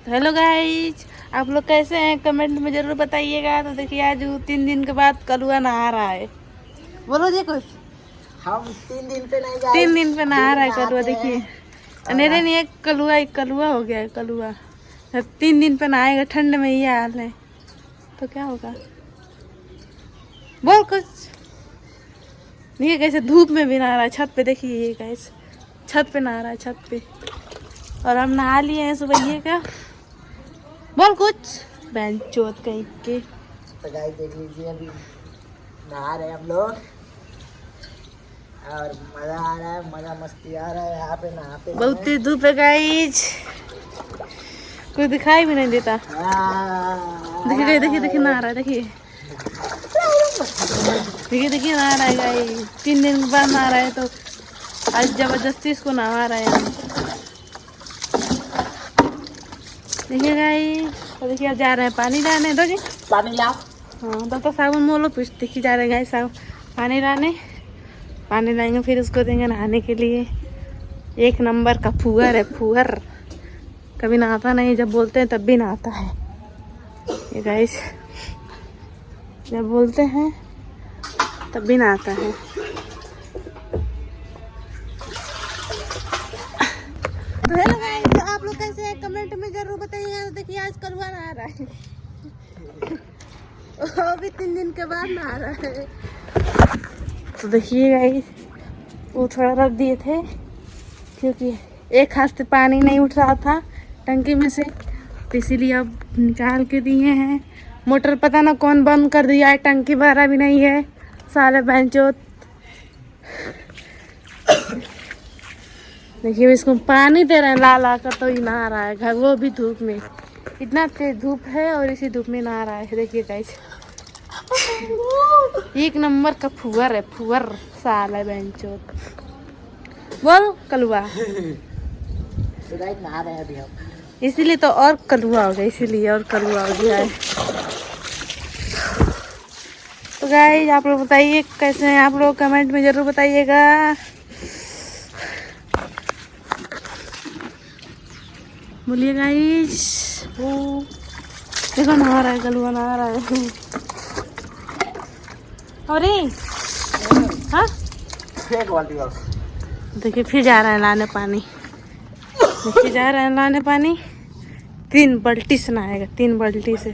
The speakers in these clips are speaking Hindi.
हेलो गाइज, आप लोग कैसे हैं कमेंट में जरूर बताइएगा। तो देखिए आज 3 दिन के बाद कलुआ नहा रहा है। बोलो जी कुछ। हम 3 दिन पे नहीं गए, 3 दिन पे नहा रहा है कलुआ। देखिए अनेरे नहीं, एक कलुआ हो गया है कलुआ। 3 दिन पे नहाएगा, ठंड में ये हाल है तो क्या होगा। बोल कुछ। देखिए कैसे धूप में भी नहा रहा है, छत पे। देखिए ये गाइस छत पे नहा रहा है, छत पे। और हम नहा लिए हैं सुबह ये का। बोल कुछ। बहन चोत कहीं के। तो गाइस देख लीजिए, अभी नहा रहे हम लोग और मजा आ रहा है, मजा मस्ती आ रहा है यहाँ पे नहाते बहुत ही धूप है गाइज, कोई दिखाई भी नहीं देता। देखिए देखिए देखिए नहा रहा है। देखिए देखिए देखिए नहा रहा है गाइज। 3 दिन के बाद नहा रहा है तो आज जबरदस्ती इसको नहा रहा है हम। देखिए गाइज, तो देखिए अब जा रहे हैं पानी लाने। दो जी पानी ला। हाँ तो साबुन मोलो पीछ। देखिए जा रहे हैं गाइज साबुन पानी लाने। पानी लाएंगे फिर उसको देंगे नहाने के लिए। एक नंबर का फुहर है, फुहर। कभी नहाता नहीं, जब बोलते हैं तब भी नहाता है ये गाइस। जब बोलते हैं तब भी नहाता है। तो हेलो गाइस, तो आप लोग कैसे हैं कमेंट में जरूर बताइएगा। तो देखिए आज कलुआ नहा रहा है। वो भी 3 दिन के बाद नहा रहा है। तो देखिए गाइस, वो थोड़ा रख दिए थे क्योंकि एक हाथ से पानी नहीं उठ रहा था टंकी में से, तो इसीलिए अब निकाल के दिए हैं। मोटर पता ना कौन बंद कर दिया है, टंकी भरा भी नहीं है साले बेंचोत। देखिए इसको पानी दे रहे हैं ला ला कर, तो ही नहा रहा है घर, वो भी धूप में। इतना तेज धूप है और इसी धूप में नहा रहा है। देखिए गाइस, एक नंबर का फुहर है, फुहर साला बेंचोत। बोल कलुआ। तो गाइस नहा रहे हैं अभी हम। इसीलिए तो और कलुआ हो गया, इसीलिए और कलुआ हो गया है। तो गाइस आप लोग बताइए कैसे हैं आप लोग, कमेंट में जरूर बताइएगा। बोलिए गाइस। वो देखो नहा रहा है कलुआ, नहा रहा है। अरे हाँ एक बाल्टी बस। देखिए फिर जा रहा है लाने पानी। देखिए जा रहा है लाने पानी। 3 बाल्टी से नहाएगा, 3 बाल्टी से।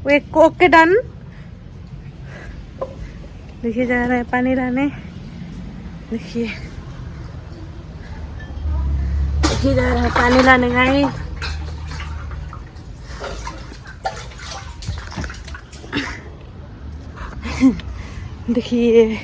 वो एक कोक के डन। देखिए जा रहा है पानी लाने। देखिए देखिए जा रहा है पानी लाने गाइस। देखिए